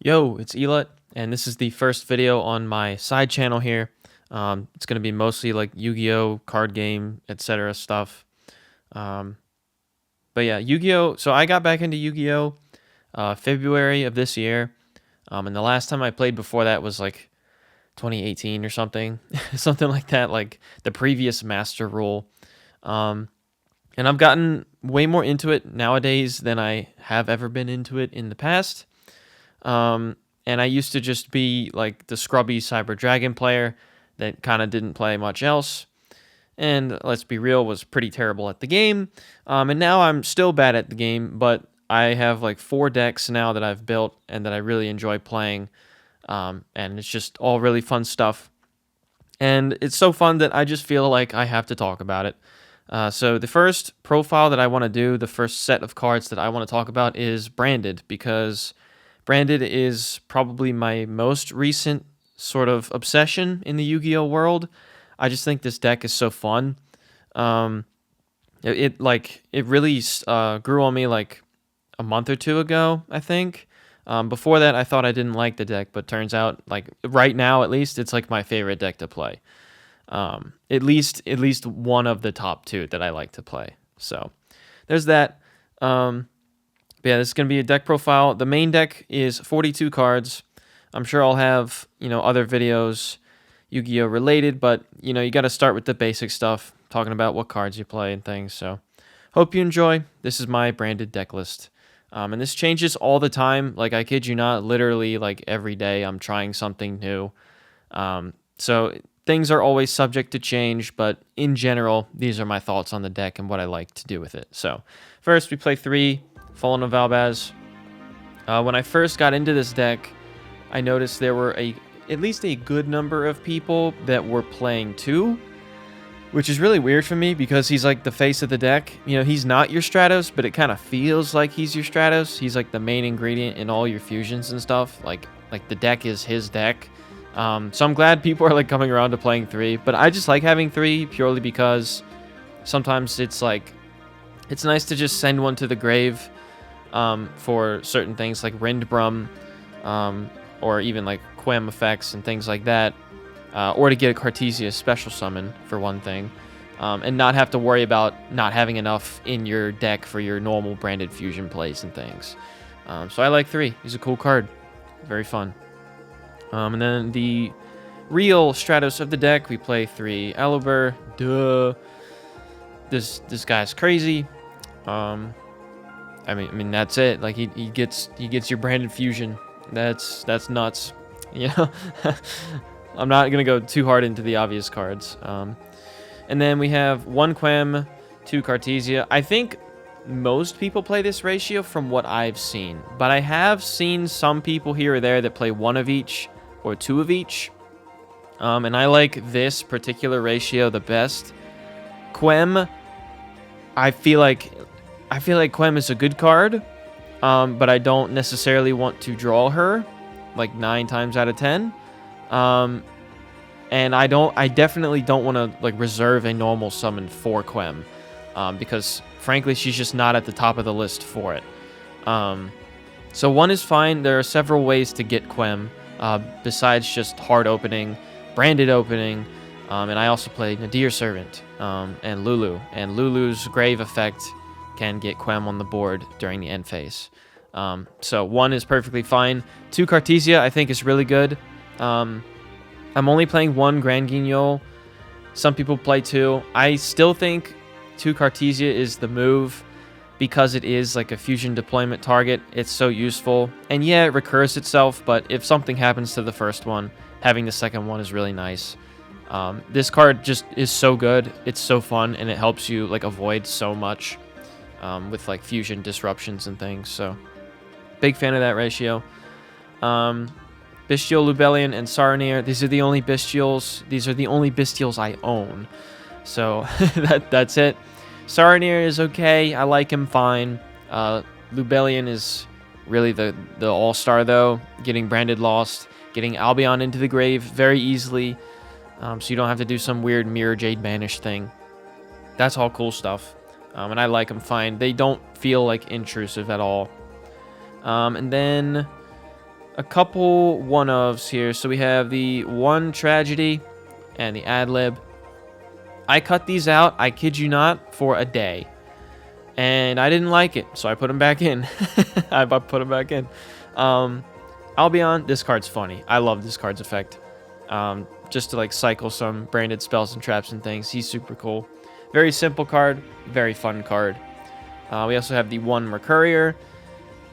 Yo, it's Elut, and this is the first video on my side channel here. It's going to be mostly like Yu-Gi-Oh, card game, etc. stuff. But yeah, Yu-Gi-Oh! So I got back into Yu-Gi-Oh! February of this year, and the last time I played before that was like 2018 or something, something like that, like the previous Master Rule. And I've gotten way more into it nowadays than I have ever been into it in the past. And I used to just be like the scrubby Cyber Dragon player that kind of didn't play much else. And let's be real, was pretty terrible at the game. And now I'm still bad at the game, but I have like 4 decks now that I've built and that I really enjoy playing. And it's just all really fun stuff. And it's so fun that I just feel like I have to talk about it. So the first profile that I want to do, the first set of cards that I want to talk about is Branded, because Branded is probably my most recent sort of obsession in the Yu-Gi-Oh world. I just think this deck is so fun. It really grew on me like a month or two ago, I think. Before that, I thought I didn't like the deck, but turns out, like right now at least, it's like my favorite deck to play. At least one of the top 2 that I like to play. So there's that. But yeah, this is going to be a deck profile. The main deck is 42 cards. I'm sure I'll have, other videos Yu-Gi-Oh related, but, you got to start with the basic stuff, talking about what cards you play and things. So hope you enjoy. This is my Branded deck list. And this changes all the time. Like, I kid you not, literally, like, every day I'm trying something new. So things are always subject to change, but in general, these are my thoughts on the deck and what I like to do with it. So first, we play 3, Fallen of Valbaz. When I first got into this deck, I noticed there were at least a good number of people that were playing 2, which is really weird for me because he's like the face of the deck. He's not your Stratos, but it kind of feels like he's your Stratos. He's like the main ingredient in all your fusions and stuff. Like the deck is his deck. So I'm glad people are like coming around to playing 3, but I just like having 3 purely because sometimes it's like, it's nice to just send one to the grave for certain things like Rindbrum, or even like Quem effects and things like that, or to get a Cartesia special summon for one thing, and not have to worry about not having enough in your deck for your normal Branded fusion plays and things. So I like 3. He's a cool card. Very fun. And then the real Stratos of the deck, we play 3 Alubur. Duh. This guy's crazy. I mean that's it. Like he gets your Branded fusion. That's nuts. I'm not gonna go too hard into the obvious cards. And then we have 1 Quem, 2 Cartesia. I think most people play this ratio from what I've seen, but I have seen some people here or there that play 1 of each or 2 of each. And I like this particular ratio the best. Quem, I feel like Quem is a good card, but I don't necessarily want to draw her like 9 times out of 10. And I definitely don't want to like reserve a normal summon for Quem, because frankly she's just not at the top of the list for it. So 1 is fine. There are several ways to get Quem, besides just hard opening, Branded opening, and I also play Nadir Servant, and Lulu. And Lulu's Grave effect can get Quem on the board during the end phase. So 1 is perfectly fine. 2 Cartesia I think is really good. I'm only playing 1 Grand Guignol. Some people play 2. I still think 2 Cartesia is the move because it is like a fusion deployment target. It's so useful. And yeah, it recurs itself, but if something happens to the first one, having the second one is really nice. This card just is so good. It's so fun, and it helps you like avoid so much with like fusion disruptions and things. So big fan of that ratio. Bestial, Lubellion, and Saronir. These are the only Bestials. These are the only Bestials I own. So that's it. Saronir is okay. I like him fine. Lubellion is really the all-star though. Getting Branded lost. Getting Albion into the grave very easily. So you don't have to do some weird Mirror Jade Banish thing. That's all cool stuff. And I like them fine. They don't feel like intrusive at all. And then a couple one-ofs here. So we have the one tragedy and the ad-lib. I cut these out, I kid you not, for a day. And I didn't like it, so I put them back in. I put them back in. Albion, this card's funny. I love this card's effect. Just to like cycle some branded spells and traps and things. He's super cool. Very simple card, very fun card. We also have the one Mercurier,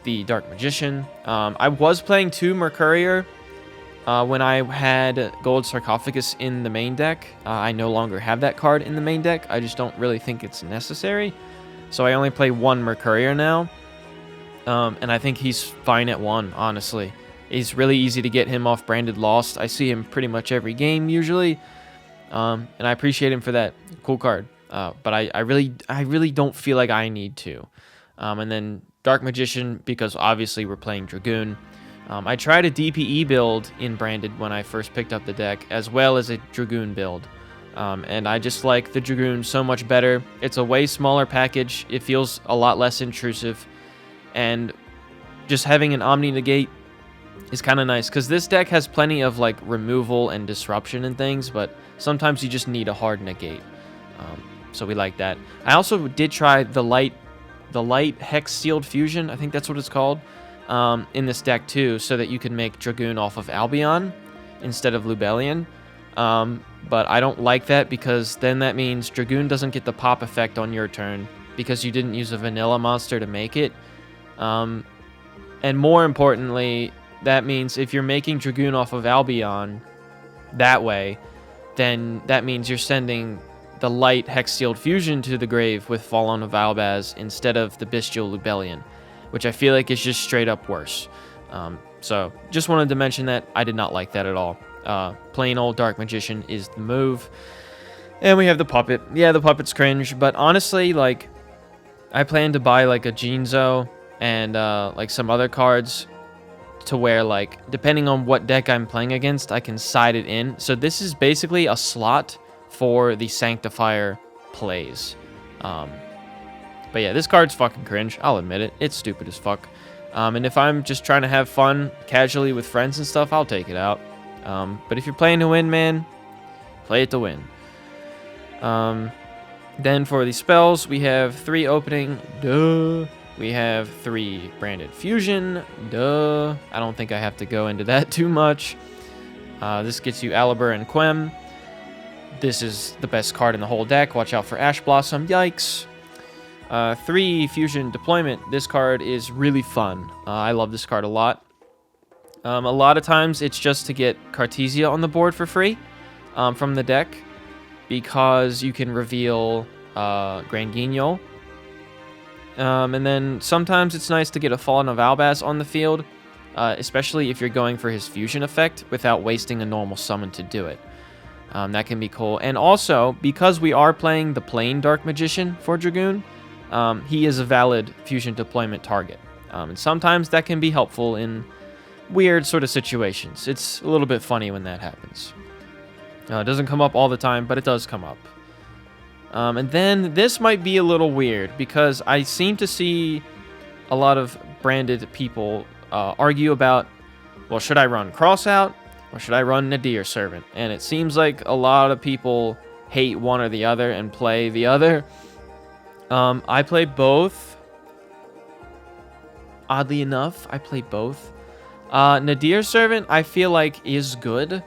the Dark Magician. I was playing two Mercurier when I had Gold Sarcophagus in the main deck. I no longer have that card in the main deck. I just don't really think it's necessary. So I only play one Mercurier now. And I think he's fine at one, honestly. It's really easy to get him off branded Lost. I see him pretty much every game usually. And I appreciate him for that. Cool card. But I really don't feel like I need to. And then Dark Magician, because obviously we're playing Dragoon. I tried a DPE build in branded when I first picked up the deck, as well as a Dragoon build. And I just like the Dragoon so much better. It's a way smaller package. It feels a lot less intrusive. And just having an Omni Negate is kind of nice, because this deck has plenty of like removal and disruption and things, but sometimes you just need a hard negate. So we like that. I also did try the light Hex Sealed Fusion, I think that's what it's called, in this deck too, so that you can make Dragoon off of Albion instead of Lubellion. But I don't like that, because then that means Dragoon doesn't get the pop effect on your turn because you didn't use a vanilla monster to make it. And more importantly, that means if you're making Dragoon off of Albion that way, then that means you're sending the light Hex Sealed Fusion to the grave with Fallen of Albaz instead of the Bestial Lubellion, which I feel like is just straight up worse. So just wanted to mention that. I did not like that at all. Plain old Dark Magician is the move. And we have the Puppet. Yeah, the Puppet's cringe, but honestly, like, I plan to buy like a Jinzo and like some other cards to where, like, depending on what deck I'm playing against, I can side it in. So this is basically a slot for the Sanctifier plays. But yeah, this card's fucking cringe. I'll admit it. It's stupid as fuck. And if I'm just trying to have fun casually with friends and stuff, I'll take it out. But if you're playing to win, man, play it to win. Then for the spells, we have 3 opening. Duh. We have 3 branded fusion. Duh. I don't think I have to go into that too much. This gets you Alibur and Quem. This is the best card in the whole deck. Watch out for Ash Blossom. Yikes. 3 fusion deployment. This card is really fun. I love this card a lot. A lot of times it's just to get Cartesia on the board for free from the deck, because you can reveal Grand Guignol. And then sometimes it's nice to get a Fallen of Albaz on the field, especially if you're going for his fusion effect without wasting a normal summon to do it. That can be cool. And also, because we are playing the plain Dark Magician for Dragoon, he is a valid fusion deployment target. And sometimes that can be helpful in weird sort of situations. It's a little bit funny when that happens. It doesn't come up all the time, but it does come up. And then this might be a little weird, because I seem to see a lot of branded people argue about, well, should I run Crossout or should I run Nadir Servant? And it seems like a lot of people hate one or the other and play the other. I play both. Oddly enough, I play both. Nadir Servant, I feel like, is good.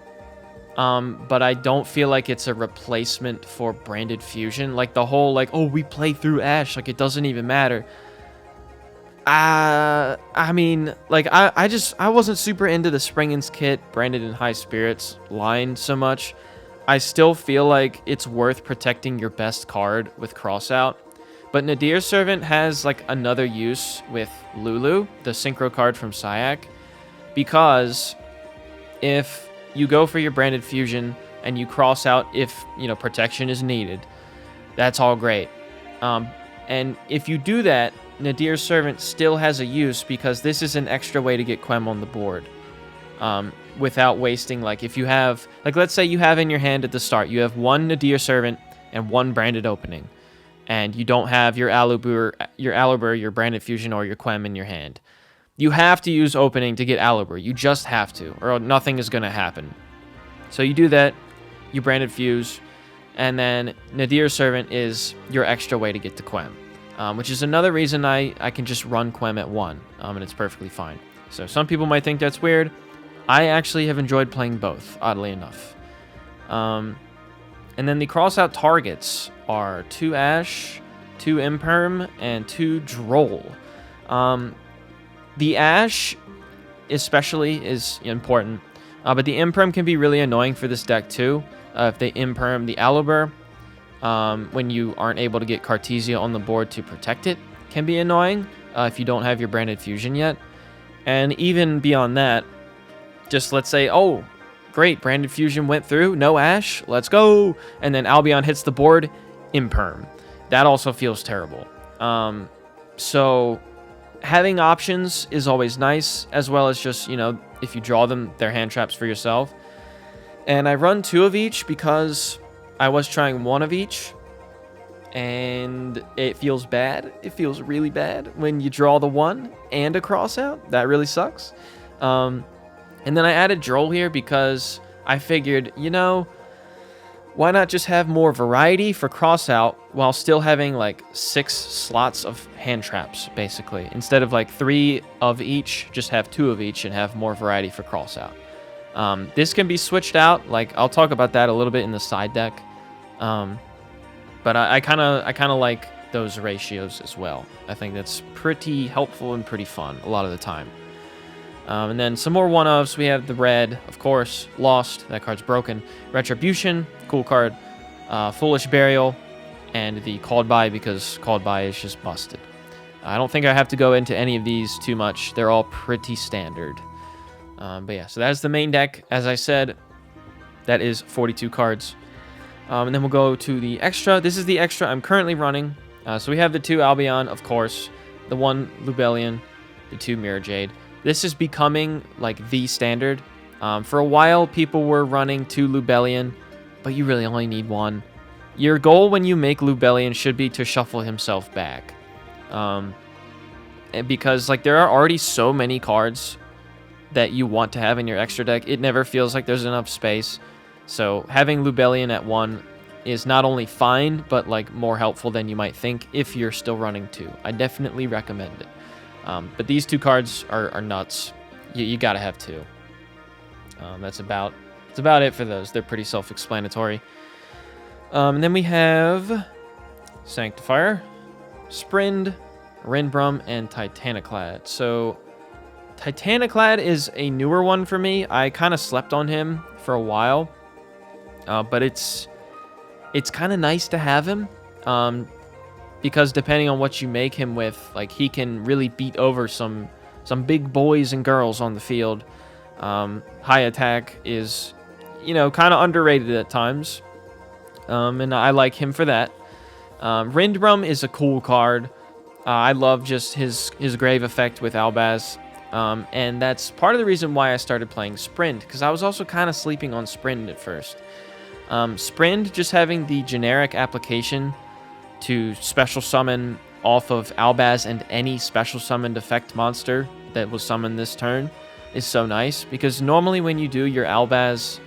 But I don't feel like it's a replacement for branded fusion. Like the whole, like, oh, we play through Ash, like it doesn't even matter. I mean, like, I wasn't super into the Springen's kit, branded in High Spirits line so much. I still feel like it's worth protecting your best card with Crossout. But Nadir Servant has, like, another use with Lulu, the synchro card from Syac. Because if you go for your branded fusion and you cross out if, you know, protection is needed, that's all great. And if you do that, Nadir Servant still has a use, because this is an extra way to get Quem on the board. Without wasting, like, if you have, like, let's say you have in your hand at the start, you have 1 Nadir Servant and 1 branded opening, and you don't have your Alibur, your branded fusion, or your Quem in your hand. You have to use opening to get Alibur. You just have to, or nothing is going to happen. So you do that, you branded Fuse, and then Nadir's Servant is your extra way to get to Quem, which is another reason I can just run Quem at 1, and it's perfectly fine. So some people might think that's weird. I actually have enjoyed playing both, oddly enough. And then the cross-out targets are 2 Ash, 2 Imperm, and 2 Droll. The Ash especially is important, but the Imperm can be really annoying for this deck too. If they Imperm the Alibur, when you aren't able to get Cartesia on the board to protect it, can be annoying if you don't have your branded Fusion yet. And even beyond that, just let's say, oh, great, branded Fusion went through, no Ash, let's go, and then Albion hits the board, Imperm. That also feels terrible. So having options is always nice, as well as just, if you draw them, they're hand traps for yourself. And I run 2 of each because I was trying 1 of each, and it feels bad. It feels really bad when you draw the 1 and a crossout. That really sucks. And then I added Droll here because I figured, why not just have more variety for crossout while still having like 6 slots of hand traps, basically. Instead of like 3 of each, just have 2 of each and have more variety for crossout. This can be switched out. Like, I'll talk about that a little bit in the side deck. But I kind of like those ratios as well. I think that's pretty helpful and pretty fun a lot of the time. And then some more one-ofs. We have the red, of course, Lost. That card's broken. Retribution, cool card. Foolish Burial, and the Called By, because Called By is just busted. I don't think I have to go into any of these too much. They're all pretty standard. But yeah, so that's the main deck. As I said, that is 42 cards. And then we'll go to the extra. This is the extra I'm currently running. So we have the 2 Albion, of course, the 1 Lubellion, the 2 Mirror Jade. This is becoming like the standard. For a while, people were running 2 Lubellion, but you really only need 1. Your goal when you make Lubellion should be to shuffle himself back. And because like there are already so many cards that you want to have in your extra deck, it never feels like there's enough space. So having Lubellion at 1 is not only fine, but like more helpful than you might think if you're still running 2. I definitely recommend it. But these 2 cards are nuts. You gotta have 2. That's about it for those. They're pretty self-explanatory. And then we have Sanctifier, Sprind, Rinbrum, and Titaniclad. So Titaniclad is a newer one for me. I kind of slept on him for a while, but it's kind of nice to have him. Because depending on what you make him with, like, he can really beat over some big boys and girls on the field. High attack is, kind of underrated at times. And I like him for that. Rindbrum is a cool card. I love just his grave effect with Albaz. And that's part of the reason why I started playing Sprint, because I was also kind of sleeping on Sprint at first. Sprint, just having the generic application to special summon off of Albaz and any special summoned effect monster that was summoned this turn is so nice, because normally when you do your Albaz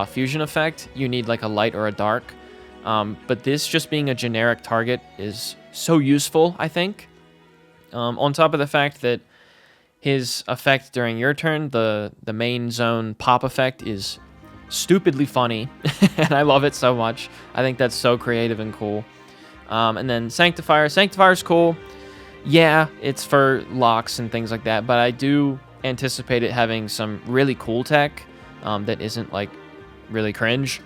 fusion effect, you need like a light or a dark. But this just being a generic target is so useful, I think. On top of the fact that his effect during your turn, the main zone pop effect, is stupidly funny, and I love it so much. I think that's so creative and cool. And then Sanctifier. Sanctifier's cool. Yeah, it's for locks and things like that, but I do anticipate it having some really cool tech that isn't like really cringe,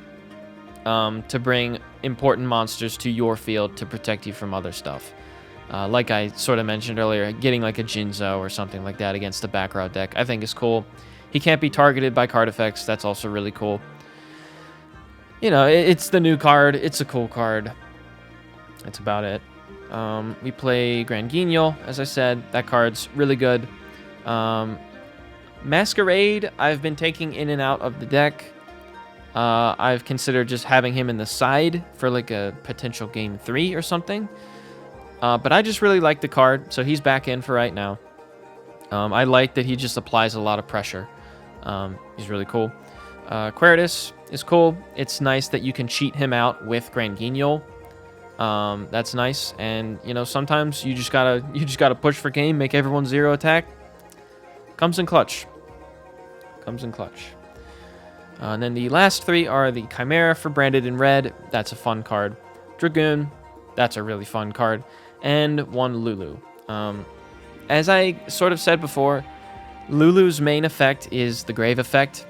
to bring important monsters to your field to protect you from other stuff. Like I sort of mentioned earlier, getting like a Jinzo or something like that against the back row deck, I think is cool. He can't be targeted by card effects. That's also really cool. It's the new card. It's a cool card. That's about it. We play Grand Guignol, as I said. That card's really good. Masquerade, I've been taking in and out of the deck. I've considered just having him in the side for like a potential game 3 or something. But I just really like the card, so he's back in for right now. I like that he just applies a lot of pressure. He's really cool. Queritus is cool. It's nice that you can cheat him out with Grand Guignol. That's nice. And sometimes you just gotta push for game, make everyone 0 attack. Comes in clutch. And then the last 3 are the Chimera for branded in red. That's a fun card. Dragoon. That's a really fun card. And 1 Lulu. As I sort of said before, Lulu's main effect is the Grave effect.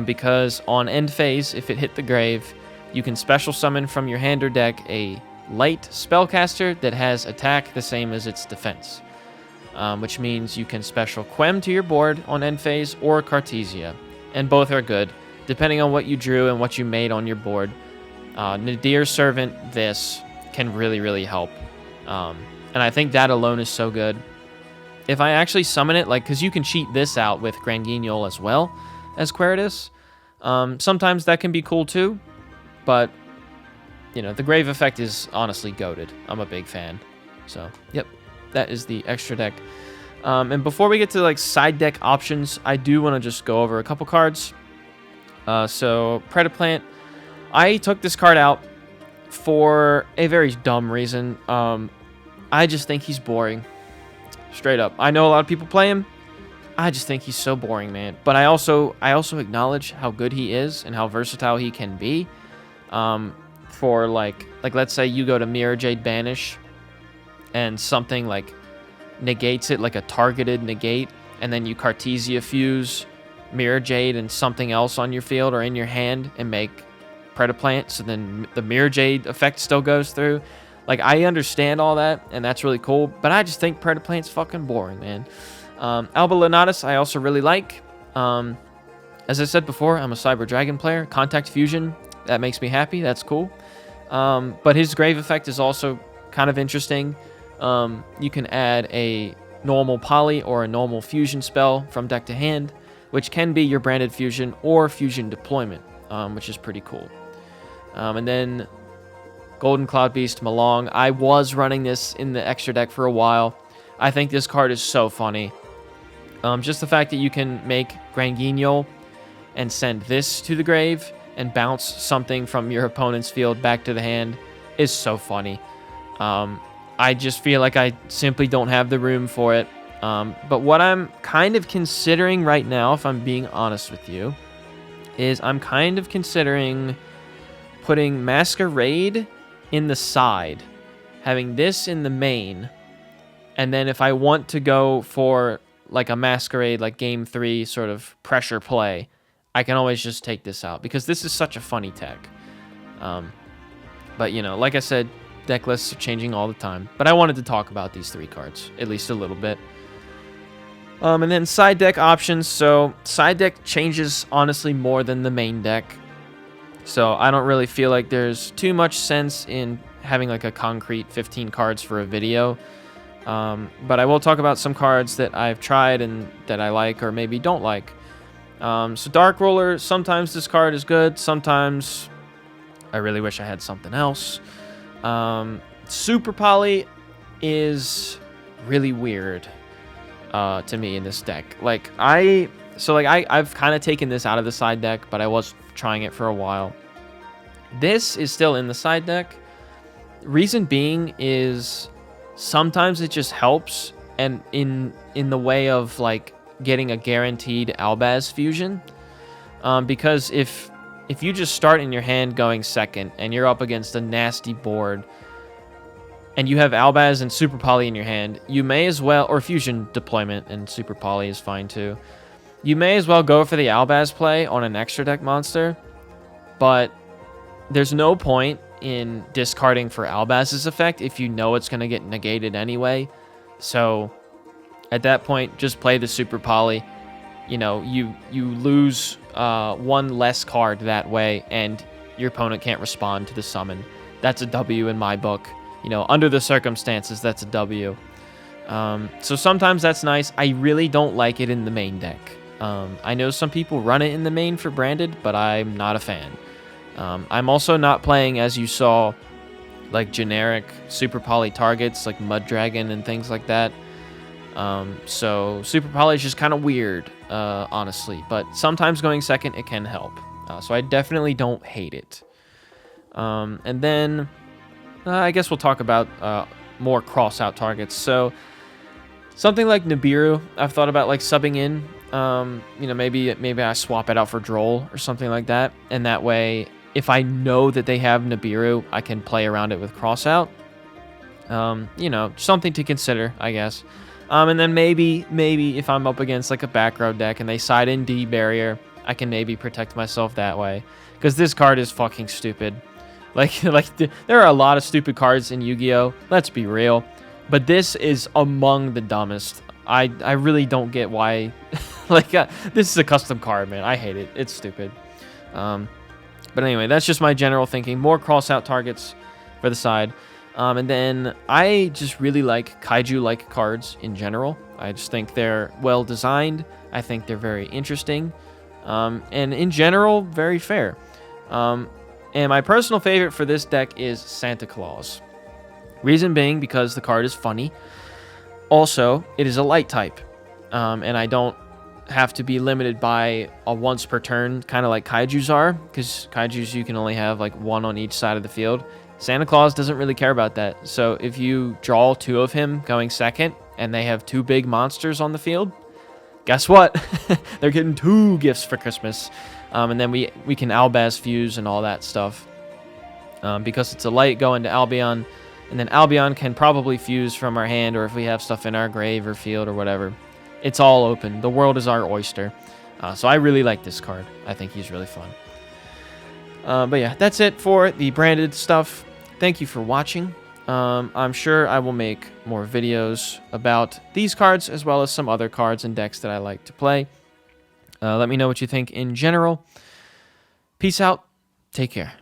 Because on end phase, if it hit the grave, you can special summon from your hand or deck a light spellcaster that has attack the same as its defense. Which means you can special Quem to your board on end phase or Cartesia. And both are good, depending on what you drew and what you made on your board. Nadir Servant, this can really, really help. And I think that alone is so good. If I actually summon it, because you can cheat this out with Grand Guignol as well as Queritus. Sometimes that can be cool too, but, the Grave effect is honestly goated. I'm a big fan. So, yep, that is the extra deck. And before we get to, side deck options, I do want to just go over a couple cards. So, Predaplant. I took this card out for a very dumb reason. I just think he's boring. Straight up. I know a lot of people play him. I just think he's so boring, man. But I also acknowledge how good he is and how versatile he can be. For let's say you go to Mirror Jade Banish and something negates it, like a targeted negate, and then you Cartesia fuse Mirror Jade and something else on your field or in your hand and make Predaplant, so then the Mirror Jade effect still goes through. I understand all that, and that's really cool, but I just think Predaplant's fucking boring, man. Alba Lunatus I also really like. As I said before, I'm a Cyber Dragon player. Contact Fusion, that makes me happy. That's cool. But his Grave effect is also kind of interesting. You can add a normal Poly or a normal Fusion spell from deck to hand, which can be your branded Fusion or Fusion deployment, which is pretty cool. And then Golden Cloud Beast Malong. I was running this in the extra deck for a while. I think this card is so funny. Just the fact that you can make Grand Guignol and send this to the grave and bounce something from your opponent's field back to the hand is so funny. I just feel like I simply don't have the room for it. But what I'm kind of considering right now, if I'm being honest with you, is I'm kind of considering putting Masquerade in the side, having this in the main, and then if I want to go for a Masquerade, Game 3 sort of pressure play, I can always just take this out, because this is such a funny tech. But, like I said, deck lists are changing all the time, but I wanted to talk about these 3 cards, at least a little bit. And then side deck options, so side deck changes, honestly, more than the main deck. So I don't really feel like there's too much sense in having a concrete 15 cards for a video. But I will talk about some cards that I've tried and that I like or maybe don't like. So Dark Roller, sometimes this card is good. Sometimes I really wish I had something else. Super Poly is really weird to me in this deck. I've kind of taken this out of the side deck, but I was trying it for a while. This is still in the side deck. Reason being is sometimes it just helps, and in the way of getting a guaranteed Albaz fusion. Because if you just start in your hand going second and you're up against a nasty board and you have Albaz and Super Poly in your hand, you may as well, or Fusion deployment and Super Poly is fine too. You may as well go for the Albaz play on an extra deck monster, but there's no point in discarding for Albaz's effect if you know it's going to get negated anyway. So at that point, just play the Super Poly. You lose one less card that way, and your opponent can't respond to the summon. That's a W in my book. Under the circumstances, that's a W. So sometimes that's nice. I really don't like it in the main deck. I know some people run it in the main for branded, but I'm not a fan. I'm also not playing, as you saw, generic Super Poly targets like Mud Dragon and things like that. So Super Poly is just kind of weird, honestly. But sometimes going second, it can help. So I definitely don't hate it. And then I guess we'll talk about more cross-out targets. So something like Nibiru, I've thought about like subbing in. Maybe I swap it out for Droll or something like that. And that way, if I know that they have Nibiru, I can play around it with cross-out. Something to consider, I guess. And then maybe if I'm up against like a back row deck and they side in D barrier, I can maybe protect myself that way. Because this card is fucking stupid. Like there are a lot of stupid cards in Yu-Gi-Oh! Let's be real. But this is among the dumbest. I really don't get why. This is a custom card, man. I hate it. It's stupid. But anyway, that's just my general thinking. More cross-out targets for the side. And then I just really like kaiju-like cards in general. I just think they're well designed. I think they're very interesting. And in general, very fair. And my personal favorite for this deck is Santa Claus. Reason being because the card is funny. Also, it is a light type. And I don't have to be limited by a once per turn, kind of like kaijus are. Because kaijus, you can only have like one on each side of the field. Santa Claus doesn't really care about that. So if you draw 2 of him going second and they have 2 big monsters on the field, guess what? They're getting 2 gifts for Christmas. And then we can Albaz fuse and all that stuff. Because it's a light going to Albion. And then Albion can probably fuse from our hand, or if we have stuff in our grave or field or whatever. It's all open. The world is our oyster. So I really like this card. I think he's really fun. But yeah, that's it for the branded stuff. Thank you for watching. I'm sure I will make more videos about these cards as well as some other cards and decks that I like to play. Let me know what you think in general. Peace out. Take care.